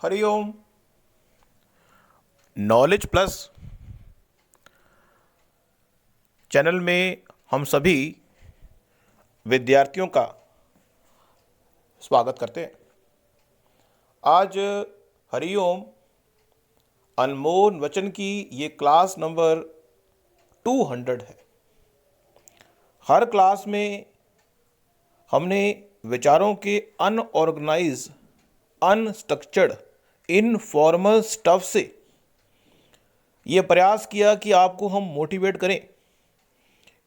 Hariom. Knowledge plus channel में हम सभी विद्यार्थियों का स्वागत करते हैं। आज हरिओम अनमोल वचन की ये क्लास नंबर 200 है। हर क्लास में हमने विचारों के अनऑर्गेनाइज, अनस्ट्रक्चर्ड, इनफॉर्मल स्टफ से ये प्रयास किया कि आपको हम मोटिवेट करें,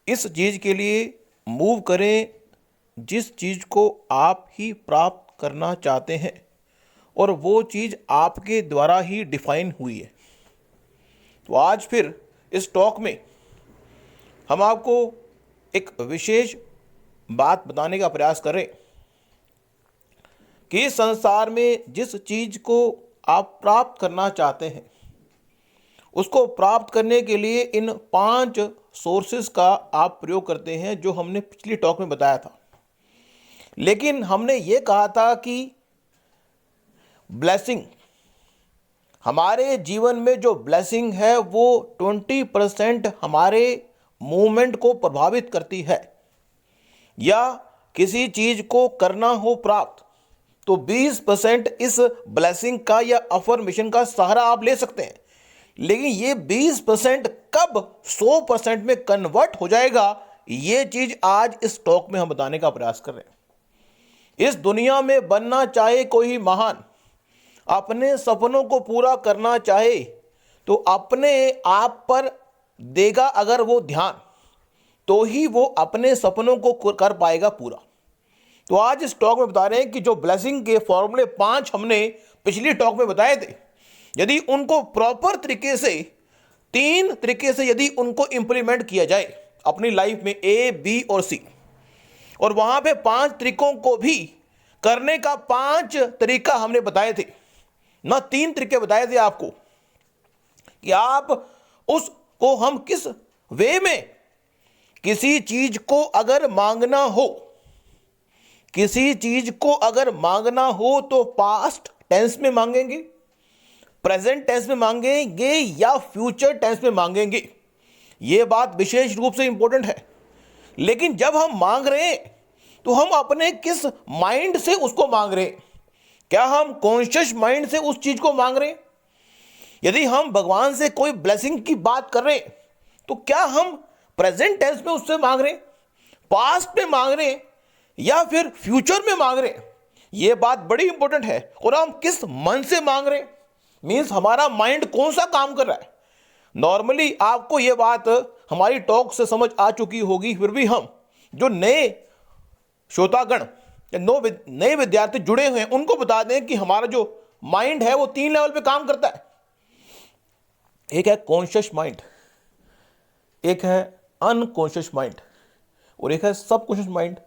इस चीज़ के लिए मूव करें जिस चीज़ को आप ही प्राप्त करना चाहते हैं और वो चीज़ आपके द्वारा ही डिफाइन हुई है। तो आज फिर इस टॉक में हम आपको एक विशेष बात बताने का प्रयास करें कि इस संसार में जिस चीज़ को आप प्राप्त करना चाहते हैं उसको प्राप्त करने के लिए इन 5 सोर्सेस का आप प्रयोग करते हैं, जो हमने पिछली टॉक में बताया था। लेकिन हमने ये कहा था कि ब्लेसिंग, हमारे जीवन में जो ब्लेसिंग है वो 20% हमारे मूवमेंट को प्रभावित करती है, या किसी चीज को करना हो प्राप्त तो 20% इस ब्लेसिंग का या अफर्मेशन का सहारा आप ले सकते हैं। लेकिन ये 20% कब 100% में कन्वर्ट हो जाएगा, ये चीज आज इस टॉक में हम बताने का प्रयास कर रहे हैं। इस दुनिया में बनना चाहे कोई महान, अपने सपनों को पूरा करना चाहे तो अपने आप पर देगा अगर वो ध्यान, तो ही वो अपने सपनों को कर पाएगा पूरा। तो आज इस टॉक में बता रहे हैं कि जो ब्लेसिंग के फॉर्मूले 5 हमने पिछली टॉक में बताए थे, यदि उनको प्रॉपर तरीके से 3 तरीके से यदि उनको इंप्लीमेंट किया जाए अपनी लाइफ में, A, B और C, और वहां पे 5 तरीकों को भी करने का 5 तरीका हमने बताए थे ना, 3 तरीके बताए थे आपको कि आप उसको हम किस वे में, किसी चीज को अगर मांगना हो, किसी चीज को अगर मांगना हो तो पास्ट टेंस में मांगेंगे, प्रेजेंट टेंस में मांगेंगे या फ्यूचर टेंस में मांगेंगे। यह बात विशेष रूप से इंपॉर्टेंट है। लेकिन जब हम मांग रहे हैं तो हम अपने किस माइंड से उसको मांग रहे हैं? क्या हम कॉन्शियस माइंड से उस चीज को मांग रहे हैं? यदि हम भगवान से कोई ब्लेसिंग की बात कर रहे हैं तो क्या हम प्रेजेंट टेंस में उससे मांग रहे हैं, पास्ट में मांग रहे हैं, या फिर फ्यूचर में मांग रहे हैं? यह बात बड़ी इंपॉर्टेंट है। और हम किस मन से मांग रहे हैं, मींस हमारा माइंड कौन सा काम कर रहा है। नॉर्मली आपको यह बात हमारी टॉक से समझ आ चुकी होगी, फिर भी हम जो नए श्रोतागण या नए विद्यार्थी जुड़े हुए हैं उनको बता दें कि हमारा जो माइंड है वो 3 लेवल पे काम करता है। एक है कॉन्शियस माइंड, एक है अनकॉन्शियस माइंड, और एक है सबकॉन्शियस माइंड।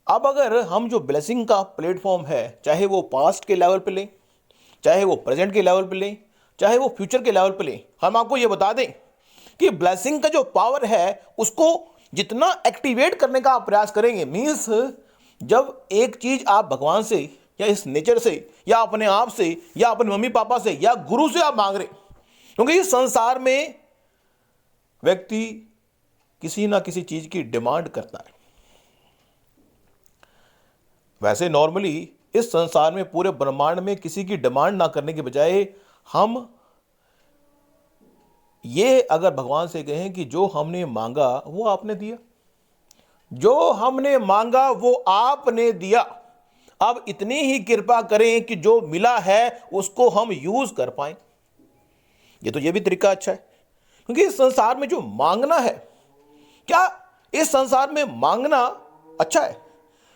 अब अगर हम जो ब्लेसिंग का प्लेटफॉर्म है, चाहे वो पास्ट के लेवल पे लें, चाहे वो प्रेजेंट के लेवल पे लें, चाहे वो फ्यूचर के लेवल पे लें, हम आपको ये बता दें कि ब्लेसिंग का जो पावर है उसको जितना एक्टिवेट करने का आप प्रयास करेंगे, मीन्स जब एक चीज आप भगवान से या इस नेचर से या अपने आप से या अपने मम्मी पापा से या गुरु से आप मांग रहे, क्योंकि इस संसार में व्यक्ति किसी ना किसी चीज की डिमांड करता है। वैसे नॉर्मली इस संसार में, पूरे ब्रह्मांड में किसी की डिमांड ना करने के बजाय हम ये अगर भगवान से कहें कि जो हमने मांगा वो आपने दिया, जो हमने मांगा वो आपने दिया, अब इतनी ही कृपा करें कि जो मिला है उसको हम यूज कर पाए। ये भी तरीका अच्छा है, क्योंकि इस संसार में जो मांगना है, क्या इस संसार में मांगना अच्छा है?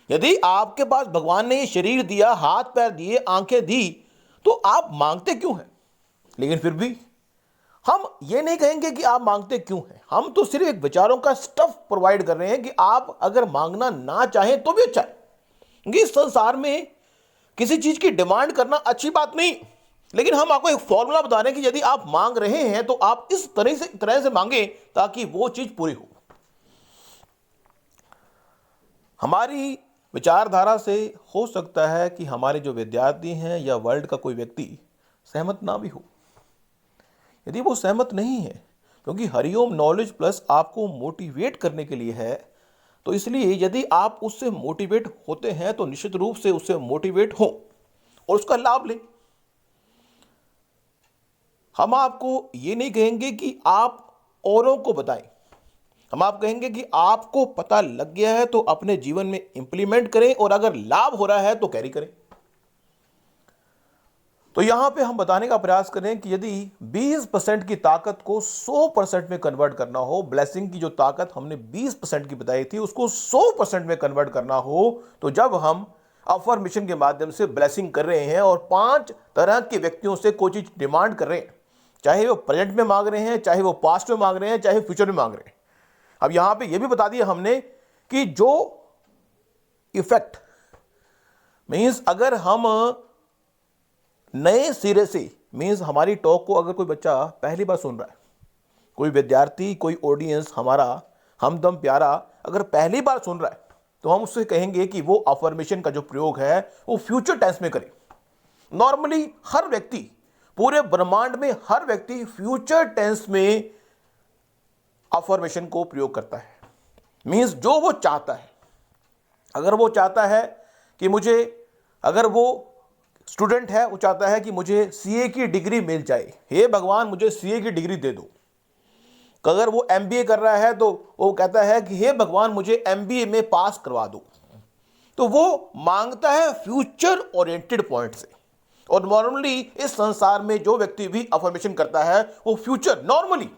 यदि आपके पास भगवान ने ये शरीर दिया, हाथ पैर दिए, आंखें दी, तो आप मांगते क्यों हैं? लेकिन फिर भी हम ये नहीं कहेंगे कि आप मांगते क्यों हैं, हम तो सिर्फ एक विचारों का स्टफ प्रोवाइड कर रहे हैं कि आप अगर मांगना ना चाहें तो भी अच्छा है। क्योंकि इस संसार में किसी चीज की डिमांड करना अच्छी बात नहीं, लेकिन हम आपको एक फॉर्मूला बता रहे हैं कि यदि आप मांग रहे हैं तो आप इस तरह से मांगे ताकि वो चीज पूरी हो। हमारी विचारधारा से हो सकता है कि हमारे जो विद्यार्थी हैं या वर्ल्ड का कोई व्यक्ति सहमत ना भी हो। यदि वो सहमत नहीं है, क्योंकि हरिओम नॉलेज प्लस आपको मोटिवेट करने के लिए है, तो इसलिए यदि आप उससे मोटिवेट होते हैं तो निश्चित रूप से उससे मोटिवेट हो और उसका लाभ लें। हम आपको ये नहीं कहेंगे कि आप औरों को बताएं, हम आप कहेंगे कि आपको पता लग गया है तो अपने जीवन में इंप्लीमेंट करें और अगर लाभ हो रहा है तो कैरी करें। तो यहां पे हम बताने का प्रयास करें कि यदि 20% की ताकत को 100% में कन्वर्ट करना हो, ब्लेसिंग की जो ताकत हमने 20% की बताई थी उसको 100% में कन्वर्ट करना हो, तो जब हम अफर्मेशन के माध्यम से ब्लेसिंग कर रहे हैं और 5 तरह के व्यक्तियों से कोई चीज डिमांड कर रहे हैं, चाहे वो प्रेजेंट में मांग रहे हैं, चाहे वो पास्ट में मांग रहे हैं, चाहे फ्यूचर में मांग रहे हैं। अब यहां पे ये भी बता दिया हमने कि जो इफेक्ट मीन्स अगर हम नए सिरे से मीन्स हमारी टॉक को अगर कोई बच्चा पहली बार सुन रहा है, कोई विद्यार्थी, कोई ऑडियंस हमारा हमदम प्यारा अगर पहली बार सुन रहा है, तो हम उससे कहेंगे कि वो अफर्मेशन का जो प्रयोग है वो फ्यूचर टेंस में करे। नॉर्मली हर व्यक्ति, पूरे ब्रह्मांड में हर व्यक्ति फ्यूचर टेंस में अफर्मेशन को प्रयोग करता है। मीन्स जो वो चाहता है, अगर वो चाहता है कि मुझे, अगर वो स्टूडेंट है वो चाहता है कि मुझे सीए की डिग्री मिल जाए, हे भगवान मुझे सीए की डिग्री दे दो। अगर वो एमबीए कर रहा है तो वो कहता है कि हे भगवान मुझे एमबीए में पास करवा दो। तो वो मांगता है फ्यूचर ओरिएंटेड पॉइंट से। और नॉर्मली इस संसार में जो व्यक्ति भी अफर्मेशन करता है वो फ्यूचर, नॉर्मली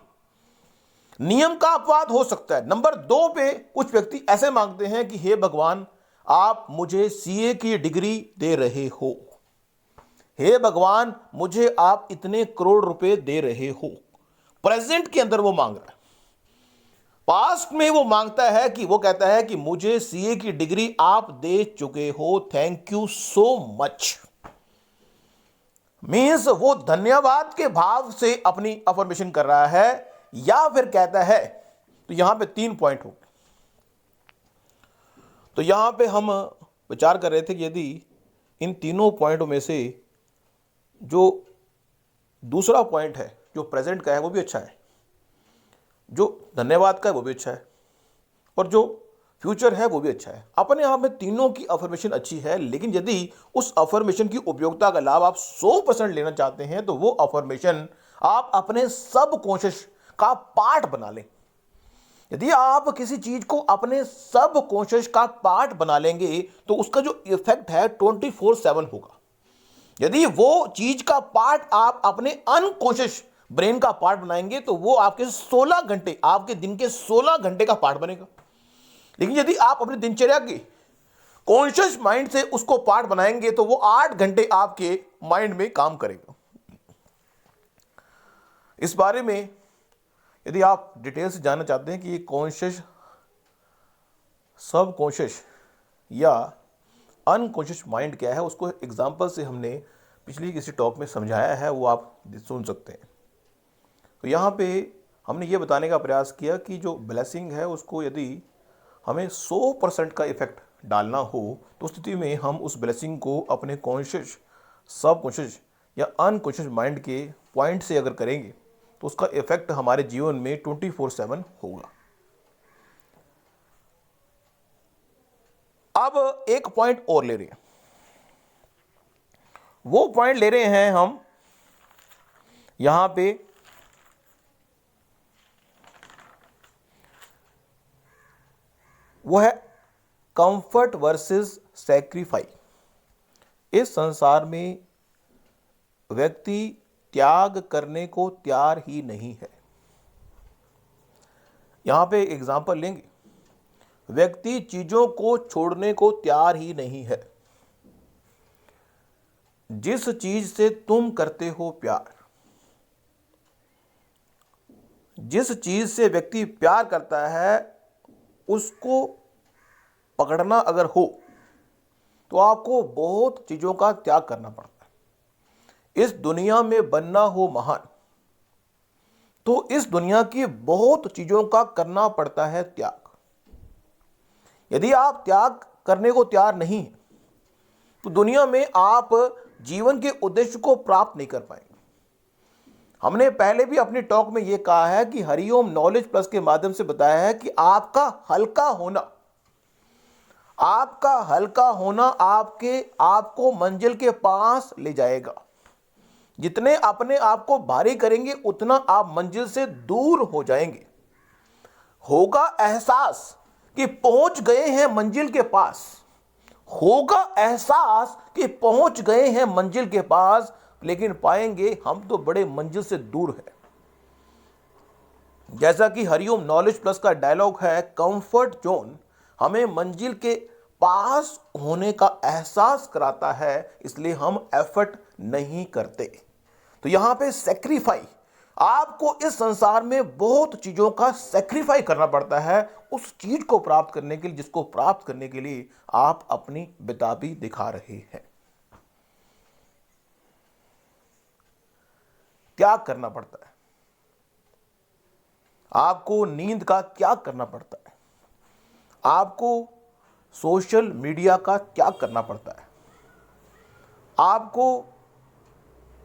नियम का अपवाद हो सकता है। नंबर 2 पे कुछ व्यक्ति ऐसे मांगते हैं कि हे भगवान आप मुझे सीए की डिग्री दे रहे हो, हे भगवान मुझे आप इतने करोड़ रुपए दे रहे हो। प्रेजेंट के अंदर वो मांग रहा है। पास्ट में वो मांगता है कि वो कहता है कि मुझे सीए की डिग्री आप दे चुके हो, thank you so much. Means वो धन्यवाद के भाव से अपनी अफर्मेशन कर रहा है, या फिर कहता है। तो यहां पे 3 पॉइंट हो। तो यहां पे हम विचार कर रहे थे कि यदि इन तीनों पॉइंटों में से जो दूसरा पॉइंट है जो प्रेजेंट का है वो भी अच्छा है, जो धन्यवाद का है वो भी अच्छा है, और जो फ्यूचर है वो भी अच्छा है। अपने आप में तीनों की अफर्मेशन अच्छी है, लेकिन यदि उस अफर्मेशन की उपयोगिता का लाभ आप 100% लेना चाहते हैं तो वो अफर्मेशन आप अपने सब कॉन्शियस का पार्ट बना लें। यदि आप किसी चीज को अपने सब कॉन्शियस का पार्ट बना लेंगे तो उसका जो इफेक्ट है 24/7 होगा। यदि वो चीज का पार्ट आप अपने अनकॉन्शियस ब्रेन का पार्ट बनाएंगे तो वो आपके 16 घंटे, आपके दिन के 16 घंटे का पार्ट बनेगा। लेकिन यदि आप अपनी दिनचर्या के कॉन्शियस माइंड से उसको पार्ट बनाएंगे तो वो 8 घंटे आपके माइंड में काम करेगा। इस बारे में यदि आप डिटेल से जानना चाहते हैं कि ये कॉन्शियस, सब कॉन्शियस या अनकॉन्शियस माइंड क्या है, उसको एग्जांपल से हमने पिछली किसी टॉक में समझाया है, वो आप सुन सकते हैं। तो यहाँ पे हमने ये बताने का प्रयास किया कि जो ब्लेसिंग है उसको यदि हमें 100% का इफेक्ट डालना हो तो स्थिति में हम उस ब्लेसिंग को अपने कॉन्शियस, सब कॉन्शियस या अनकॉन्शियस माइंड के पॉइंट से अगर करेंगे तो उसका इफेक्ट हमारे जीवन में 24/7 होगा। अब एक पॉइंट और ले रहे हैं, वो पॉइंट ले रहे हैं हम यहां पे वो है कंफर्ट वर्सेस सैक्रिफाइस। इस संसार में व्यक्ति त्याग करने को तैयार ही नहीं है। यहां पे एग्जांपल लेंगे, व्यक्ति चीजों को छोड़ने को तैयार ही नहीं है। जिस चीज से तुम करते हो प्यार, जिस चीज से व्यक्ति प्यार करता है उसको पकड़ना अगर हो तो आपको बहुत चीजों का त्याग करना पड़ता है। इस दुनिया में बनना हो महान तो इस दुनिया की बहुत चीजों का करना पड़ता है त्याग। यदि आप त्याग करने को तैयार नहीं है तो दुनिया में आप जीवन के उद्देश्य को प्राप्त नहीं कर पाएंगे। हमने पहले भी अपने टॉक में यह कहा है कि हरिओम नॉलेज प्लस के माध्यम से बताया है कि आपका हल्का होना आपको मंजिल के पास ले जाएगा। जितने अपने आप को भारी करेंगे उतना आप मंजिल से दूर हो जाएंगे। होगा एहसास कि पहुंच गए हैं मंजिल के पास, लेकिन पाएंगे हम तो बड़े मंजिल से दूर है। जैसा कि हरिओम नॉलेज प्लस का डायलॉग है, कंफर्ट जोन हमें मंजिल के पास होने का एहसास कराता है, इसलिए हम एफर्ट नहीं करते। तो यहां पे सेक्रीफाई, आपको इस संसार में बहुत चीजों का सेक्रीफाई करना पड़ता है उस चीज को प्राप्त करने के लिए जिसको प्राप्त करने के लिए आप अपनी बेताबी दिखा रहे हैं। त्याग करना पड़ता है, आपको नींद का त्याग करना पड़ता है, आपको सोशल मीडिया का त्याग करना पड़ता है, आपको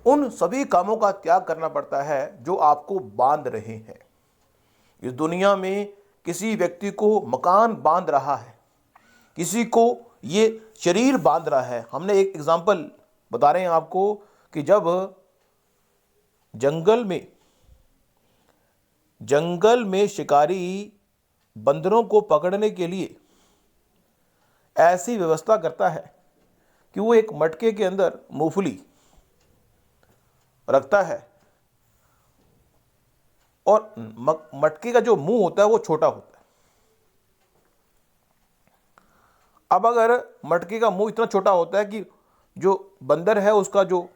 उन सभी कामों का त्याग करना पड़ता है जो आपको बांध रहे हैं। इस दुनिया में किसी व्यक्ति को मकान बांध रहा है, किसी को ये शरीर बांध रहा है। हमने एक एग्जाम्पल बता रहे हैं आपको कि जब जंगल में शिकारी बंदरों को पकड़ने के लिए ऐसी व्यवस्था करता है कि वो एक मटके के अंदर मूंगफली रखता है और मटके का जो मुंह होता है वो छोटा होता है। अब अगर मटके का मुंह इतना छोटा होता है कि जो बंदर है उसका जो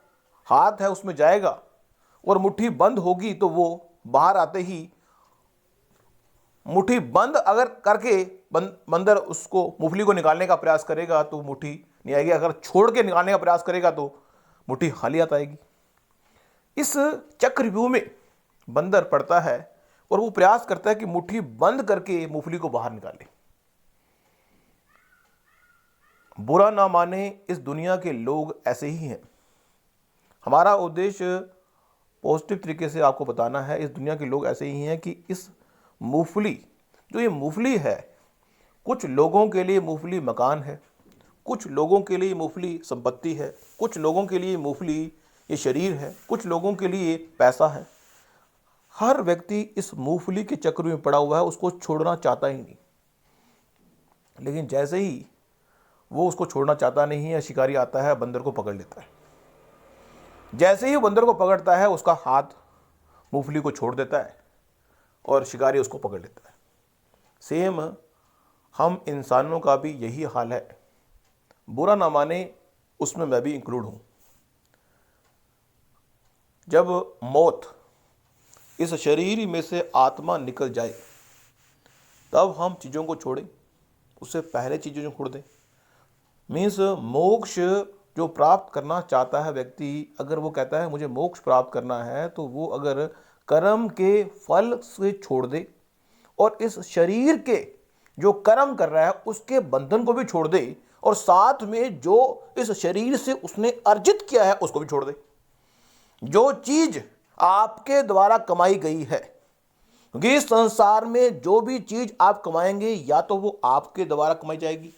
हाथ है उसमें जाएगा और मुट्ठी बंद होगी तो वो बाहर आते ही मुट्ठी बंद अगर करके बंदर उसको मूंगफली को निकालने का प्रयास करेगा तो मुट्ठी नहीं आएगी, अगर छोड़ के निकालने का प्रयास करेगा तो मुट्ठी खाली आ आएगी। इस चक्रव्यूह में बंदर पड़ता है और वो प्रयास करता है कि मुट्ठी बंद करके मूंगफली को बाहर निकाले। बुरा ना माने, इस दुनिया के लोग ऐसे ही हैं। हमारा उद्देश्य पॉजिटिव तरीके से आपको बताना है, इस दुनिया के लोग ऐसे ही हैं कि इस मूंगफली, जो ये मूंगफली है, कुछ लोगों के लिए मूंगफली मकान है, कुछ लोगों के लिए मूंगफली संपत्ति है, कुछ लोगों के लिए मूंगफली ये शरीर है, कुछ लोगों के लिए पैसा है। हर व्यक्ति इस मूंगफली के चक्र में पड़ा हुआ है, उसको छोड़ना चाहता ही नहीं। लेकिन जैसे ही वो उसको छोड़ना चाहता नहीं है, शिकारी आता है, बंदर को पकड़ लेता है। जैसे ही वो बंदर को पकड़ता है, उसका हाथ मूंगफली को छोड़ देता है और शिकारी उसको पकड़ लेता है। सेम हम इंसानों का भी यही हाल है। बुरा ना माने, उसमें मैं भी इंक्लूड हूं। जब मौत इस शरीर में से आत्मा निकल जाए तब हम चीज़ों को छोड़ें, उससे पहले चीज़ों को छोड़ दें। मीन्स मोक्ष जो प्राप्त करना चाहता है व्यक्ति, अगर वो कहता है मुझे मोक्ष प्राप्त करना है, तो वो अगर कर्म के फल से छोड़ दे और इस शरीर के जो कर्म कर रहा है उसके बंधन को भी छोड़ दे और साथ में जो इस शरीर से उसने अर्जित किया है उसको भी छोड़ दे। जो चीज आपके द्वारा कमाई गई है, क्योंकि इस संसार में जो भी चीज आप कमाएंगे या तो वो आपके द्वारा कमाई जाएगी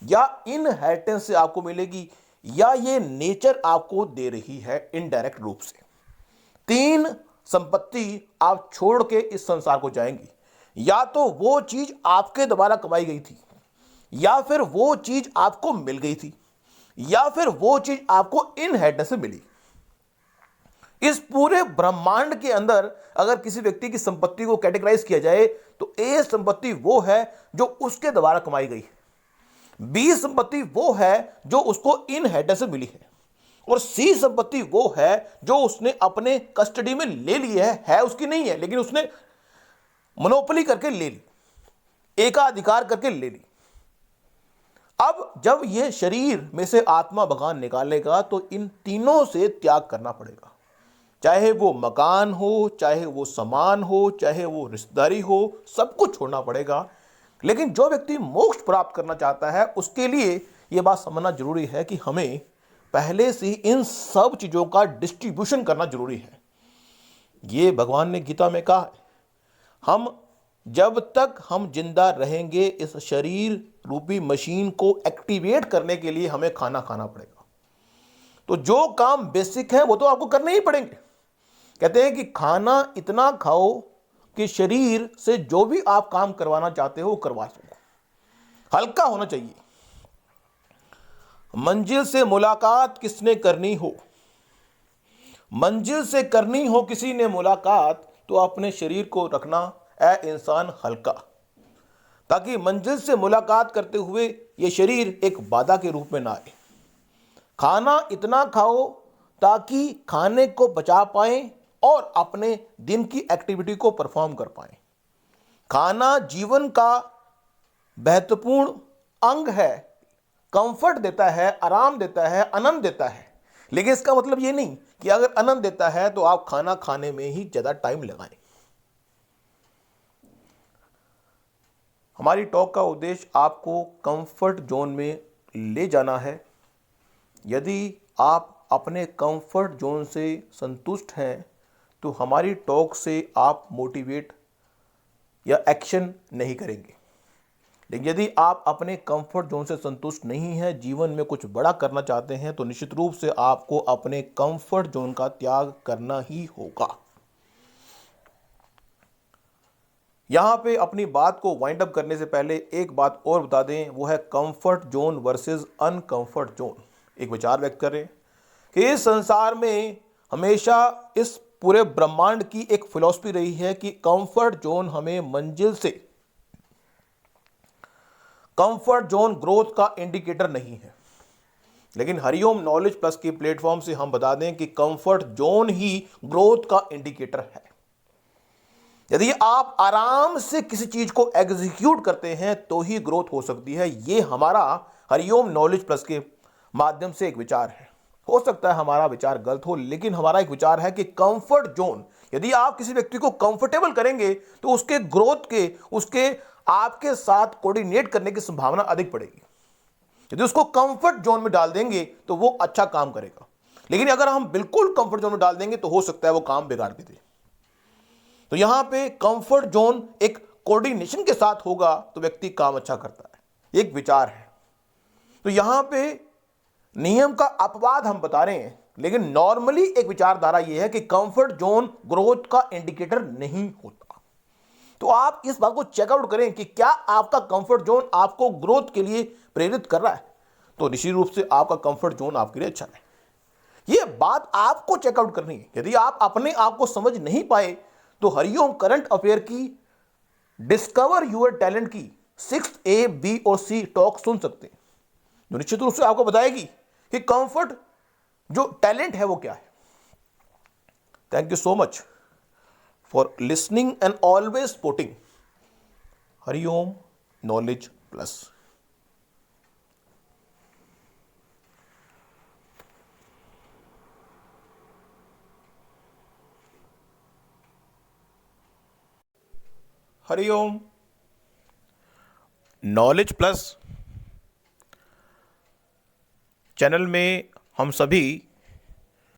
या इनहेरिटेंस से आपको मिलेगी या ये नेचर आपको दे रही है इनडायरेक्ट रूप से। 3 संपत्ति आप छोड़ के इस संसार को जाएंगी, या तो वो चीज आपके द्वारा कमाई गई थी, या फिर वो चीज आपको मिल गई थी, या फिर वो चीज आपको इनहेरिटेंस से मिली। इस पूरे ब्रह्मांड के अंदर अगर किसी व्यक्ति की संपत्ति को कैटेगराइज किया जाए तो ए संपत्ति वो है जो उसके द्वारा कमाई गई है, बी संपत्ति वो है जो उसको इनहेरिटेंस से मिली है, और सी संपत्ति वो है जो उसने अपने कस्टडी में ले ली है उसकी नहीं है लेकिन उसने मोनोपोली करके ले ली, एकाधिकार करके ले ली। अब जब यह शरीर में से आत्मा भगवान निकालेगा तो इन तीनों से त्याग करना पड़ेगा, चाहे वो मकान हो, चाहे वो सामान हो, चाहे वो रिश्तेदारी हो, सब कुछ छोड़ना पड़ेगा। लेकिन जो व्यक्ति मोक्ष प्राप्त करना चाहता है उसके लिए यह बात समझना जरूरी है कि हमें पहले से ही इन सब चीजों का डिस्ट्रीब्यूशन करना जरूरी है। ये भगवान ने गीता में कहा है, हम जब तक हम जिंदा रहेंगे इस शरीर रूपी मशीन को एक्टिवेट करने के लिए हमें खाना खाना पड़ेगा। तो जो काम बेसिक है वो तो आपको करने ही पड़ेंगे। कहते हैं कि खाना इतना खाओ कि शरीर से जो भी आप काम करवाना चाहते हो वो करवा सको, हल्का होना चाहिए। मंजिल से मुलाकात किसने करनी हो, मंजिल से करनी हो किसी ने मुलाकात, तो अपने शरीर को रखना ए इंसान हल्का, ताकि मंजिल से मुलाकात करते हुए ये शरीर एक बाधा के रूप में ना आए। खाना इतना खाओ ताकि खाने को बचा पाएं और अपने दिन की एक्टिविटी को परफॉर्म कर पाएं। खाना जीवन का महत्वपूर्ण अंग है, कंफर्ट देता है, आराम देता है, आनंद देता है। लेकिन इसका मतलब ये नहीं कि अगर आनंद देता है तो आप खाना खाने में ही ज्यादा टाइम लगाएं। हमारी टॉक का उद्देश्य आपको कंफर्ट जोन में ले जाना है। यदि आप अपने कंफर्ट जोन से संतुष्ट हैं तो हमारी टॉक से आप मोटिवेट या एक्शन नहीं करेंगे। लेकिन यदि आप अपने कंफर्ट जोन से संतुष्ट नहीं हैं, जीवन में कुछ बड़ा करना चाहते हैं, तो निश्चित रूप से आपको अपने कंफर्ट जोन का त्याग करना ही होगा। यहां पे अपनी बात को वाइंड अप करने से पहले एक बात और बता दें, वो है comfort zone versus uncomfort zone. एक विचार व्यक्त करें कि इस संसार में हमेशा इस पूरे ब्रह्मांड की एक फिलॉसफी रही है कि कंफर्ट जोन हमें मंजिल से, कंफर्ट जोन ग्रोथ का इंडिकेटर नहीं है। लेकिन हरिओम नॉलेज प्लस के प्लेटफॉर्म से हम बता दें कि कंफर्ट जोन ही ग्रोथ का इंडिकेटर है। यदि आप आराम से किसी चीज को एग्जीक्यूट करते हैं तो ही ग्रोथ हो सकती है। यह हमारा हरिओम नॉलेज प्लस के माध्यम से एक विचार है। हो सकता है हमारा विचार गलत हो, लेकिन हमारा एक विचार है कि कंफर्ट जोन, यदि आप किसी व्यक्ति को कंफर्टेबल करेंगे तो उसके ग्रोथ के, उसके आपके साथ कोऑर्डिनेट करने की संभावना अधिक पड़ेगी। यदि उसको कंफर्ट जोन में डाल देंगे तो वो अच्छा काम करेगा, लेकिन अगर हम बिल्कुल कंफर्ट जोन में डाल देंगे तो हो सकता है वो काम बिगाड़ भी दे। तो यहां पे कंफर्ट जोन एक कोऑर्डिनेशन के साथ होगा तो व्यक्ति काम अच्छा करता है, एक विचार है। तो यहां पे नियम का अपवाद हम बता रहे हैं, लेकिन नॉर्मली एक विचारधारा यह है कि कंफर्ट जोन ग्रोथ का इंडिकेटर नहीं होता। तो आप इस बात को चेकआउट करें कि क्या आपका कंफर्ट जोन आपको ग्रोथ के लिए प्रेरित कर रहा है, तो निश्चित रूप से आपका कंफर्ट जोन आपके लिए अच्छा है। यह बात आपको चेकआउट करनी है। यदि आप अपने आप को समझ नहीं पाए तो हरिओम करंट अफेयर की डिस्कवर यूर टैलेंट की 6 A, B और C टॉक सुन सकते हैं, जो निश्चित रूप से आपको बताएगी कि कंफर्ट जो टैलेंट है वो क्या है। Thank you so much for listening and always supporting Hariom knowledge plus. Hariom knowledge plus channel में हम सभी